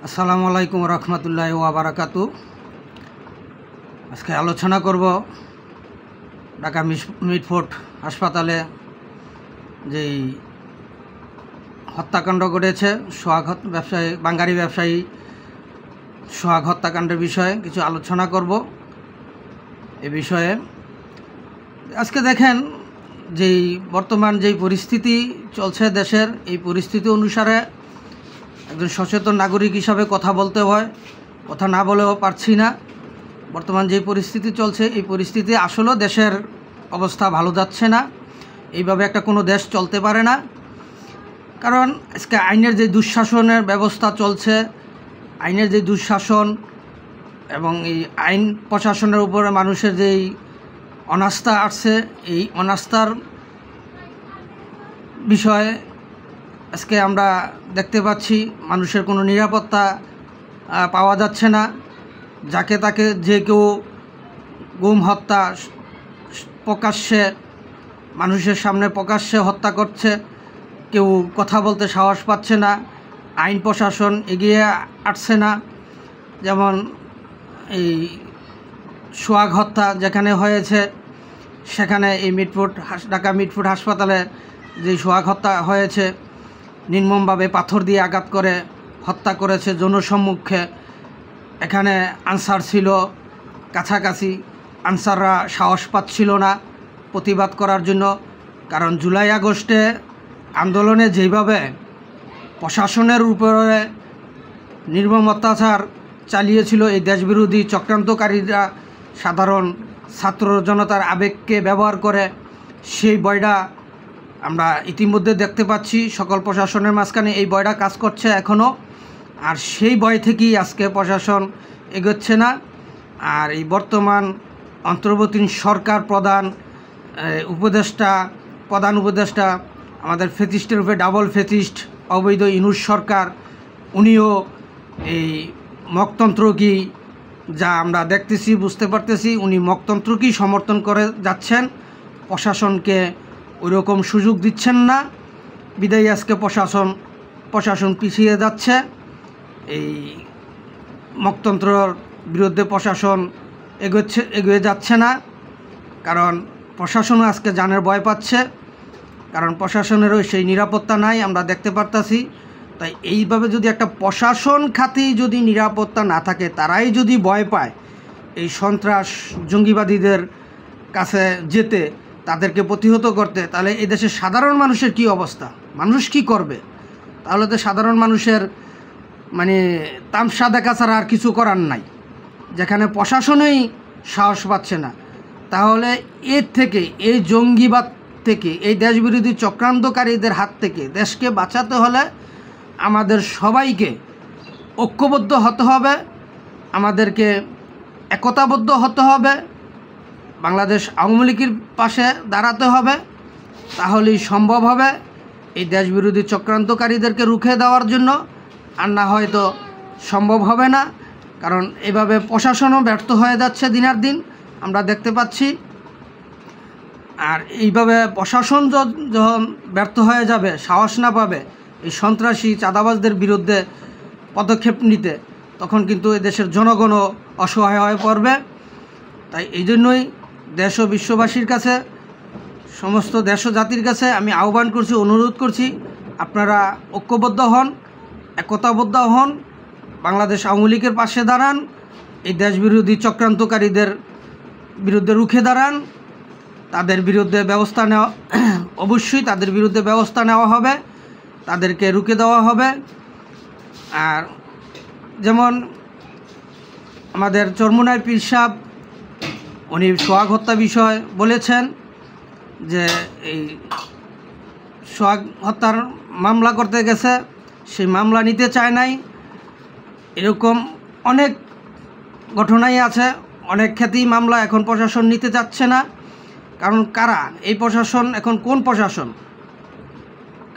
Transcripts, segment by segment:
আসসালামু আলাইকুম রহমতুল্লাহি ওয়া বারাকাতু। আজকে আলোচনা করব ঢাকা মিটফোর্ড হাসপাতালে যেই হত্যাকাণ্ড ঘটেছে, সোহাগ ব্যবসায়ী বাঙ্গারি ব্যবসায়ী সোহাগ হত্যাকাণ্ডের বিষয়ে কিছু আলোচনা করব। এ বিষয়ে আজকে দেখেন যেই বর্তমান যেই পরিস্থিতি চলছে দেশের, এই পরিস্থিতি অনুসারে একজন সচেতন নাগরিক হিসাবে কথা বলতে হয়, কথা না বলেও পারছি না। বর্তমান যে পরিস্থিতি চলছে, এই পরিস্থিতি আসলেও দেশের অবস্থা ভালো যাচ্ছে না। এইভাবে একটা কোনো দেশ চলতে পারে না। কারণ আজকে আইনের যে দুঃশাসনের ব্যবস্থা চলছে, আইনের যে দুঃশাসন এবং এই আইন প্রশাসনের উপরে মানুষের যেই অনাস্থা আসছে, এই অনাস্থার বিষয়ে আজকে আমরা দেখতে পাচ্ছি মানুষের কোনো নিরাপত্তা পাওয়া যাচ্ছে না। যাকে তাকে যে কেউ গুম হত্যা প্রকাশ্যে মানুষের সামনে প্রকাশ্যে হত্যা করছে, কেউ কথা বলতে সাহস পাচ্ছে না, আইন প্রশাসন এগিয়ে আসছে না। যেমন এই সোহাগ হত্যা যেখানে হয়েছে, সেখানে এই ঢাকা মিটফোর্ড হাসপাতালে যে সোহাগ হত্যা হয়েছে, নির্মমভাবে পাথর দিয়ে আঘাত করে হত্যা করেছে জনসম্মুখে। এখানে আনসার ছিল কাছাকাছি, আনসাররা সাহস পাচ্ছিল না প্রতিবাদ করার জন্য। কারণ জুলাই আগস্টে আন্দোলনে যেভাবে প্রশাসনের উপরে নির্মম অত্যাচার চালিয়েছিল এই দেশবিরোধী চক্রান্তকারীরা, সাধারণ ছাত্র জনতার আবেগকে ব্যবহার করে, সেই বয়ডা আমরা ইতিমধ্যে দেখতে পাচ্ছি সকল প্রশাসনের মাঝখানে এই বয়টা কাজ করছে এখনও। আর সেই বয় থেকেই আজকে প্রশাসন এগোচ্ছে না। আর এই বর্তমান অন্তর্বর্তী সরকার প্রধান উপদেষ্টা আমাদের ফেসিস্টের উপরে ডাবল ফেসিস্ট অবৈধ ইউনূস সরকার, উনিও এই মকতন্ত্রকে যা আমরা দেখতেছি বুঝতে পারতেছি, উনি মকতন্ত্রকেই সমর্থন করে যাচ্ছেন, প্রশাসনকে ওইরকম সুযোগ দিচ্ছেন না। বিদায়ী আজকে প্রশাসন পিছিয়ে যাচ্ছে। এই মকতন্ত্রর বিরুদ্ধে প্রশাসন এগিয়ে যাচ্ছে না। কারণ প্রশাসনও আজকে জানের ভয় পাচ্ছে, কারণ প্রশাসনেরও সেই নিরাপত্তা নাই, আমরা দেখতে পারতাছি। তাই এইভাবে যদি একটা প্রশাসন খাতেই যদি নিরাপত্তা না থাকে, তারাই যদি ভয় পায় এই সন্ত্রাস জঙ্গিবাদীদের কাছে যেতে, তাদেরকে প্রতিহত করতে, তাহলে এই দেশের সাধারণ মানুষের কি অবস্থা? মানুষ কি করবে? তাহলে তো সাধারণ মানুষের তামসা দেখা ছাড়া আর কিছু করার নাই। যেখানে প্রশাসনই সাহস পাচ্ছে না, তাহলে এর থেকে, এই জঙ্গিবাদ থেকে, এই দেশবিরোধী চক্রান্তকারীদের হাত থেকে দেশকে বাঁচাতে হলে আমাদের সবাইকে ঐক্যবদ্ধ হতে হবে, আমাদেরকে একতাবদ্ধ হতে হবে, বাংলাদেশ আওয়ামী লীগের পাশে দাঁড়াতে হবে। তাহলেই সম্ভব হবে এই দেশবিরোধী চক্রান্তকারীদেরকে রুখে দেওয়ার জন্য। আর না হয়তো সম্ভব হবে না। কারণ এভাবে প্রশাসনও ব্যর্থ হয়ে যাচ্ছে দিনার দিন, আমরা দেখতে পাচ্ছি। আর এইভাবে প্রশাসন যখন ব্যর্থ হয়ে যাবে, সাহস না পাবে এই সন্ত্রাসী চাঁদাবাজদের বিরুদ্ধে পদক্ষেপ নিতে, তখন কিন্তু এদেশের জনগণও অসহায় হয়ে পড়বে। তাই এই জন্যই দেশ ও বিশ্ববাসীর কাছে, সমস্ত দেশ ও জাতির কাছে আমি আহ্বান করছি, অনুরোধ করছি, আপনারা ঐক্যবদ্ধ হন, একতাবদ্ধ হন, বাংলাদেশ আওয়ামী লীগের পাশে দাঁড়ান, এই দেশবিরোধী চক্রান্তকারীদের বিরুদ্ধে রুখে দাঁড়ান। তাদের বিরুদ্ধে ব্যবস্থা নেওয়া, অবশ্যই তাদের বিরুদ্ধে ব্যবস্থা নেওয়া হবে, তাদেরকে রুখে দেওয়া হবে। আর যেমন আমাদের চরমোনাই পীর সাহেব, উনি সোহাগ হত্যা বিষয় বলেছেন যে এই সোহাগ হত্যার মামলা করতে গেছে, সেই মামলা নিতে চায় নাই। এরকম অনেক ঘটনাই আছে, অনেক ক্ষেত্রেই মামলা এখন প্রশাসন নিতে চাচ্ছে না। কারণ কারা এই প্রশাসন? এখন কোন প্রশাসন?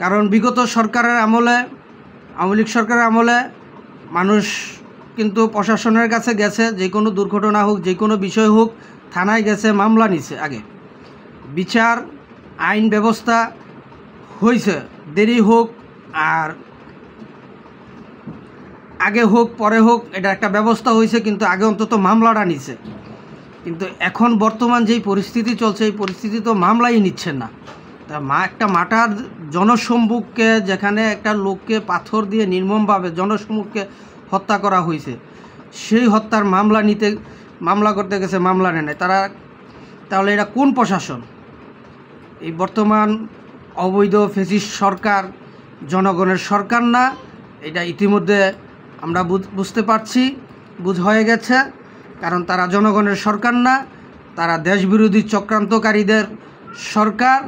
কারণ বিগত সরকারের আমলে, আওয়ামী লীগ সরকারের আমলে মানুষ কিন্তু প্রশাসনের কাছে গেছে, যে কোনো দুর্ঘটনা হোক, যে কোনো বিষয় হোক, থানায় গেছে, মামলা নিছে। আগে বিচার আইন ব্যবস্থা হয়েছে, দেরি হোক আর আগে হোক পরে হোক এটা একটা ব্যবস্থা হয়েছে, কিন্তু আগে অন্তত মামলাটা নিছে। কিন্তু এখন বর্তমান যেই পরিস্থিতি চলছে এই পরিস্থিতি তো মামলাই নিচ্ছেন না। তা একটা মাটার জনসম্মুখে, যেখানে একটা লোককে পাথর দিয়ে নির্মমভাবে জনসম্মুখে হত্যা করা হয়েছে, সেই হত্যার মামলা করতে গেছে, মামলা নেয় তারা। তাহলে এটা কোন প্রশাসন? এই বর্তমান অবৈধ ফ্যাসিস্ট সরকার জনগণের সরকার না, এটা ইতিমধ্যে আমরা বুঝতে পারছি, হয়ে গেছে। কারণ তারা জনগণের সরকার না, তারা দেশবিরোধী চক্রান্তকারীদের সরকার।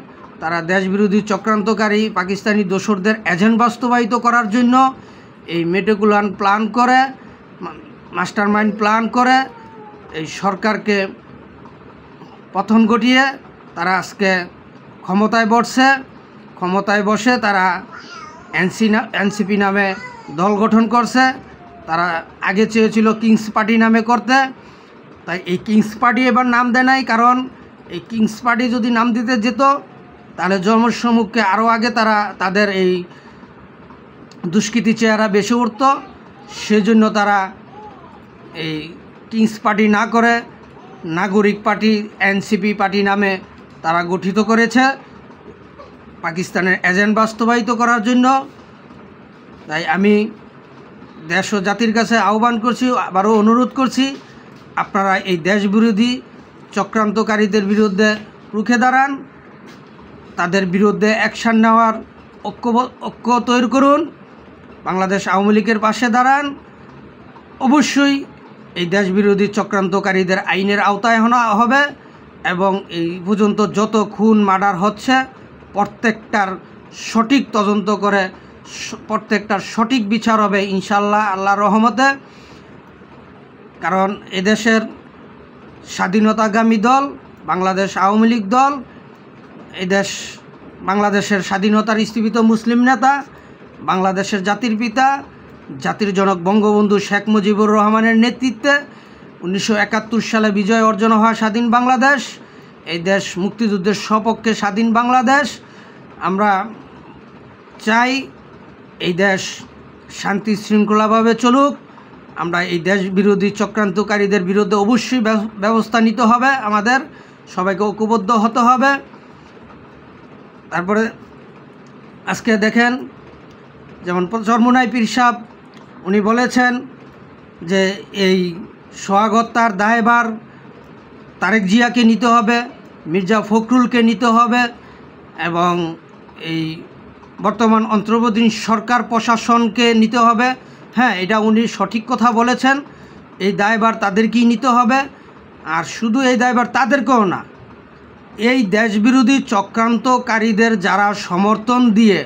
তারা দেশবিরোধী চক্রান্তকারী পাকিস্তানি দোসরদের এজেন্ট বাস্তবায়িত করার জন্য এই মেটিকুলাস প্ল্যান করে, মাস্টার মাইন্ড প্ল্যান করে এই সরকারকে পতন ঘটিয়ে তারা আজকে ক্ষমতায় বসে তারা এনসিপি নামে দল গঠন করছে। তারা আগে চেয়েছিল কিংস পার্টি নামে করতে, তাই এই কিংস পার্টি এবার নাম দেয় নাই। কারণ এই কিংস পার্টি যদি নাম দিতে যেত তাহলে জনসম্মুখে আরও আগে তাদের এই দুষ্কৃতি চেহারা বেশি উঠত। সেজন্য তারা এই কিংস পার্টি না করে নাগরিক পার্টি এনসিপি পার্টি নামে তারা গঠিত করেছে পাকিস্তানের এজেন্ট বাস্তবায়িত করার জন্য। তাই আমি দেশ ও জাতির কাছে আহ্বান করছি, আবারও অনুরোধ করছি, আপনারা এই দেশবিরোধী চক্রান্তকারীদের বিরুদ্ধে রুখে দাঁড়ান, তাদের বিরুদ্ধে অ্যাকশান নেওয়ার ঐক্য তৈরি করুন, বাংলাদেশ আওয়ামী লীগের পাশে দাঁড়ান। অবশ্যই এই দেশবিরোধী চক্রান্তকারীদের আইনের আওতায় আনা হবে এবং এই পর্যন্ত যত খুন মার্ডার হচ্ছে প্রত্যেকটার সঠিক তদন্ত করে প্রত্যেকটার সঠিক বিচার হবে ইনশাল্লাহ, আল্লাহর রহমতে। কারণ এদেশের স্বাধীনতাগামী দল বাংলাদেশ আওয়ামী লীগ দল, বাংলাদেশের স্বাধীনতার স্থীপিত মুসলিম নেতা, বাংলাদেশের জাতির পিতা, জাতির জনক বঙ্গবন্ধু শেখ মুজিবুর রহমানের নেতৃত্বে 1971 সালে বিজয় অর্জন হওয়া স্বাধীন বাংলাদেশ, এই দেশ মুক্তিযুদ্ধের সপক্ষে স্বাধীন বাংলাদেশ। আমরা চাই এই দেশ শান্তি শৃঙ্খলাভাবে চলুক। আমরা এই দেশ বিরোধী চক্রান্তকারীদের বিরুদ্ধে অবশ্যই ব্যবস্থা নিতে হবে, আমাদের সবাইকে ঐক্যবদ্ধ হতে হবে। তারপরে আজকে দেখেন, যেমন চরমোনাই পীর সাহেব উনি বলেছেন যে এই সোহাগ হত্যার দায়ভার তারেক জিয়াকে নিতে হবে, মির্জা ফখরুলকে নিতে হবে এবং এই বর্তমান অন্তর্বর্তী সরকার প্রশাসনকে নিতে হবে। হ্যাঁ, এটা উনি সঠিক কথা বলেছেন, এই দায়ভার তাদেরকেই নিতে হবে। আর শুধু এই দায়ভার তাদেরকেও না, এই দেশবিরোধী চক্রান্তকারীদের যারা সমর্থন দিয়ে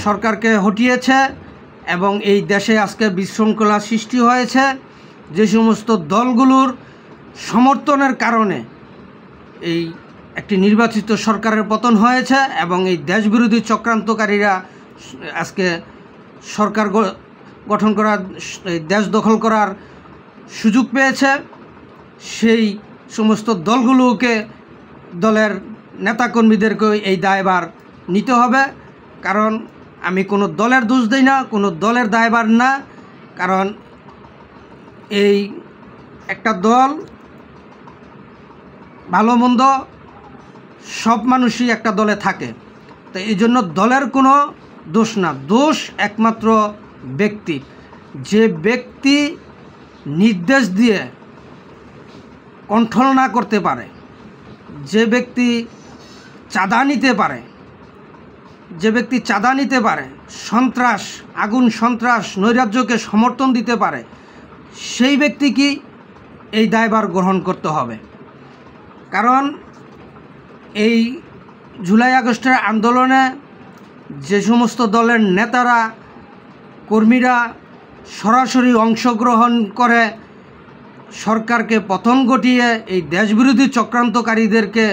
সরকারকে হটিয়েছে এবং এই দেশে আজকে বিশৃঙ্খলা সৃষ্টি হয়েছে, যে সমস্ত দলগুলোর সমর্থনের কারণে এই একটি নির্বাচিত সরকারের পতন হয়েছে এবং এই দেশবিরোধী চক্রান্তকারীরা আজকে সরকার গঠন করার, দেশ দখল করার সুযোগ পেয়েছে। সেই সমস্ত দলের নেতাকর্মীদেরকে এই দায়ভার নিতে হবে। কারণ আমি কোনো দলের দোষ দিই না, কোনো দলের দায়ভার না। কারণ এই একটা দল, ভালো মন্দ সব মানুষই একটা দলে থাকে, তো এই জন্য দলের কোনো দোষ না, দোষ একমাত্র ব্যক্তি। যে ব্যক্তি নির্দেশ দিয়ে কন্ট্রোল না করতে পারে, যে ব্যক্তি চাঁদা নিতে পারে, সন্ত্রাস, আগুন সন্ত্রাস, নৈরাজ্যকে সমর্থন দিতে পারে, সেই ব্যক্তিকে এই দায়ভার গ্রহণ করতে হবে। কারণ এই জুলাই আগস্টের আন্দোলনে যে সমস্ত দলের নেতারা, কর্মীরা সরাসরি অংশগ্রহণ করে সরকারকে পতন ঘটিয়ে এই দেশবিরোধী চক্রান্তকারীদেরকে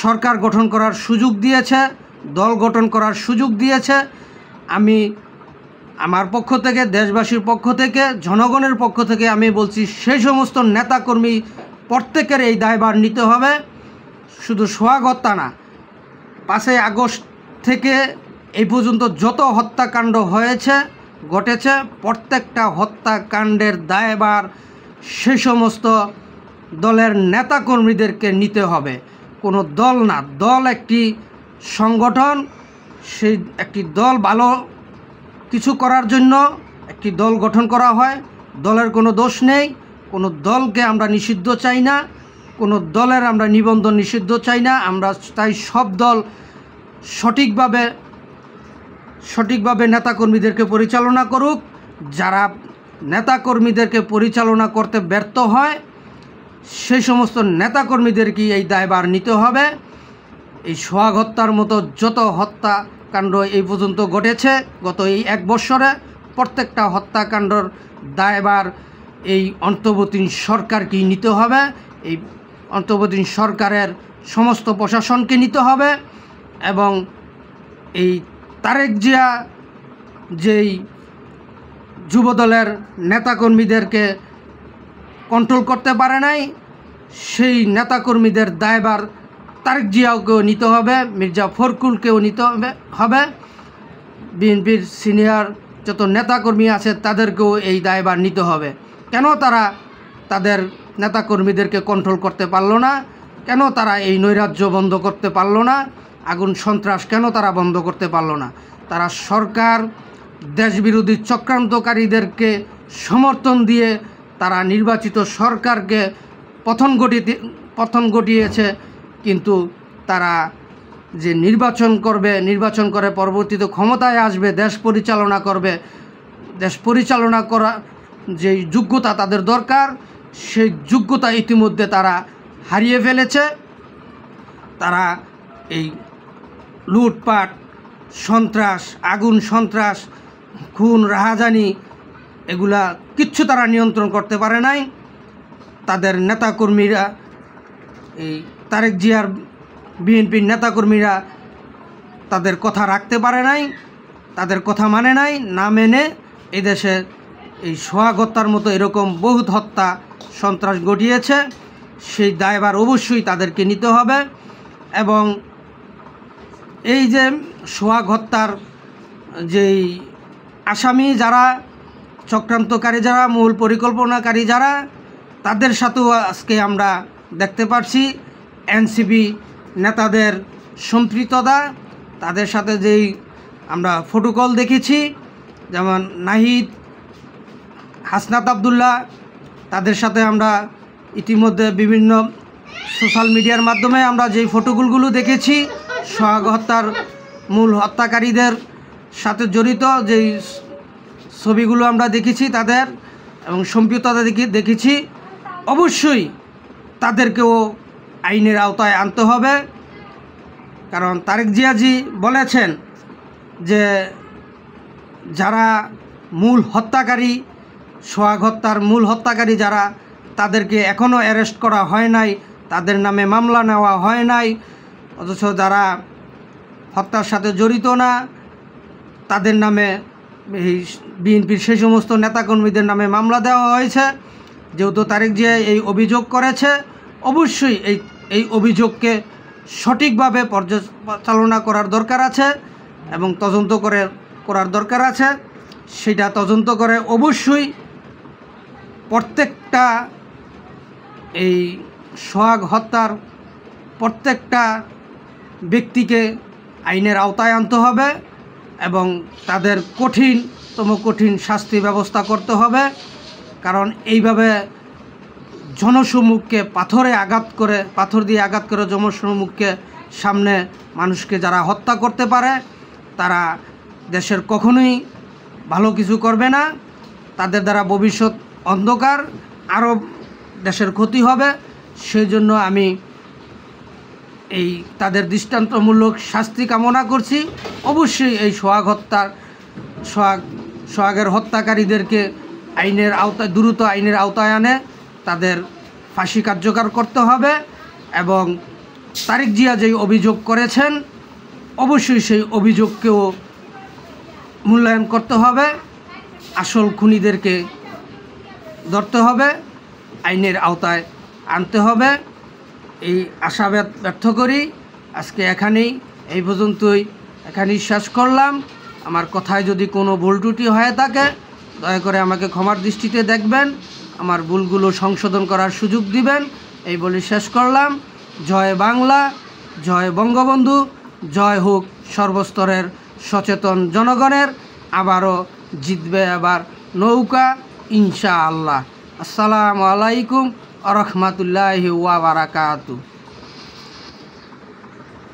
সরকার গঠন করার সুযোগ দিয়েছে, দল গঠন করার সুযোগ দিয়েছে, আমি আমার পক্ষ থেকে, দেশবাসীর পক্ষ থেকে, জনগণের পক্ষ থেকে আমি বলছি, সেই সমস্ত নেতাকর্মী প্রত্যেকের এই দায়ভার নিতে হবে। শুধু সোহাগ হত্যা না, 5ই আগস্ট থেকে এই পর্যন্ত যত হত্যাকাণ্ড হয়েছে ঘটেছে, প্রত্যেকটা হত্যাকাণ্ডের দায়ভার সেই সমস্ত দলের নেতাকর্মীদেরকে নিতে হবে। কোনো দল না, দল একটি সংগঠন, সেই একটি দল ভালো কিছু করার জন্য একটি দল গঠন করা হয়। দলের কোনো দোষ নেই, কোনো দলকে আমরা নিষিদ্ধ চাই না, কোনো দলের আমরা নিবন্ধন নিষিদ্ধ চাই না। আমরা তাই সব দল সঠিকভাবে নেতাকর্মীদেরকে পরিচালনা করুক। যারা নেতাকর্মীদেরকে পরিচালনা করতে ব্যর্থ হয় সেই সমস্ত নেতাকর্মীদেরকে এই দায়ভার নিতে হবে। এই সোহাগ হত্যার মতো যত হত্যাকাণ্ড এই পর্যন্ত ঘটেছে গত এই 1 বছরে, প্রত্যেকটা হত্যাকাণ্ডর দায়ভার এই অন্তর্বর্তীন সরকারকেই নিতে হবে। এই অন্তর্বর্তীন সরকারের সমস্ত প্রশাসনকে নিতে হবে। এবং এই তারেক জিয়া যেই যুবদলের নেতাকর্মীদেরকে কন্ট্রোল করতে পারে নাই, সেই নেতাকর্মীদের দায়ভার তারেক জিয়াকেও নিতে হবে, মির্জা ফখরুলকেও নিতে হবে। বিএনপির সিনিয়র যত নেতাকর্মী আছে তাদেরকেও এই দায়ভার নিতে হবে। কেন তারা তাদের নেতাকর্মীদেরকে কন্ট্রোল করতে পারলো না? কেন তারা এই নৈরাজ্য বন্ধ করতে পারলো না? আগুন সন্ত্রাস কেন তারা বন্ধ করতে পারলো না? তারা সরকার দেশবিরোধী চক্রান্তকারীদেরকে সমর্থন দিয়ে তারা নির্বাচিত সরকারকে পতন ঘটিয়েছে। কিন্তু তারা যে নির্বাচন করে পরবর্তীতে ক্ষমতায় আসবে, দেশ পরিচালনা করবে, দেশ পরিচালনা করা যে যোগ্যতা তাদের দরকার, সেই যোগ্যতা ইতিমধ্যে তারা হারিয়ে ফেলেছে। তারা এই লুটপাট, সন্ত্রাস, আগুন সন্ত্রাস, খুন, রাহাজানি এগুলা কিচ্ছু তারা নিয়ন্ত্রণ করতে পারে নাই। তাদের নেতাকর্মীরা, এই তারেক জিয়ার বিএনপির নেতাকর্মীরা তাদের কথা রাখতে পারে নাই, তাদের কথা মানে নাই। না মেনে এদেশে এই সোহাগ হত্যার মতো এরকম বহুত হত্যা সন্ত্রাস ঘটিয়েছে। সেই দায়ভার অবশ্যই তাদেরকে নিতে হবে। এবং এই যে সোহাগ হত্যার যেই আসামি যারা, চক্রান্তকারী যারা, মূল পরিকল্পনাকারী যারা, তাদের সাথেও আজকে আমরা দেখতে পাচ্ছি এনসিপি নেতাদের সম্পৃক্ততা। তাদের সাথে যেই আমরা ফটোকল দেখেছি, যেমন নাহিদ, হাসনাত আবদুল্লাহ, তাদের সাথে আমরা ইতিমধ্যে বিভিন্ন সোশ্যাল মিডিয়ার মাধ্যমে আমরা যেই ফটোগুলো দেখেছি, সোহাগ হত্যার মূল হত্যাকারীদের সাথে জড়িত যেই ছবিগুলো আমরা দেখেছি তাদের এবং সম্পৃক্ততা দেখেছি, অবশ্যই তাদেরকেও আইনের আওতায় আনতে হবে। কারণ তারেক জিয়াজি বলেছেন যে যারা মূল হত্যাকারী, সোহাগ হত্যার মূল হত্যাকারী যারা, তাদেরকে এখনও অ্যারেস্ট করা হয় নাই, তাদের নামে মামলা নেওয়া হয় নাই। অথচ যারা হত্যার সাথে জড়িত না, তাদের নামে এই বিএনপির সেই সমস্ত নেতাকর্মীদের নামে মামলা দেওয়া হয়েছে। যেহেতু তারেক জিয়া এই অভিযোগ করেছে, অবশ্যই এই অভিযোগকে সঠিকভাবে পর্যালোচনা করার দরকার আছে এবং তদন্ত করার দরকার আছে। সেটা তদন্ত করে অবশ্যই প্রত্যেকটা এই সোহাগ হত্যার প্রত্যেকটা ব্যক্তিকে আইনের আওতায় আনতে হবে এবং তাদের কঠিন শাস্তি ব্যবস্থা করতে হবে। কারণ এইভাবে জনসমুখকে পাথর দিয়ে আঘাত করে জনসমুখকে সামনে মানুষকে যারা হত্যা করতে পারে, তারা দেশের কখনোই ভালো কিছু করবে না। তাদের দ্বারা ভবিষ্যৎ অন্ধকার, আরও দেশের ক্ষতি হবে। সেই জন্য আমি তাদের দৃষ্টান্তমূলক শাস্তি কামনা করছি। অবশ্যই এই সোহাগের হত্যাকারীদেরকে দ্রুত আইনের আওতায় আনে তাদের ফাঁসি কার্যকর করতে হবে এবং তারেক জিয়া যেই অভিযোগ করেছেন অবশ্যই সেই অভিযোগকেও মূল্যায়ন করতে হবে। আসল খুনিদেরকে ধরতে হবে, আইনের আওতায় আনতে হবে। এই আশাবাদ ব্যর্থ করি। আজকে এখানেই এই পর্যন্তই। এখানেই শেষ করলাম। আমার কথায় যদি কোনো ভুল ত্রুটি হয়ে থাকে দয়া করে আমাকে ক্ষমার দৃষ্টিতে দেখবেন, আমার ভুলগুলো সংশোধন করার সুযোগ দিবেন। এই বলে শেষ করলাম। জয় বাংলা, জয় বঙ্গবন্ধু, জয় হোক সর্বস্তরের সচেতন জনগণের। আবারও জিতবে আবার নৌকা ইনশাআল্লাহ। আসসালামু আলাইকুম ওয়া রাহমাতুল্লাহি ওয়া বারাকাতুহু।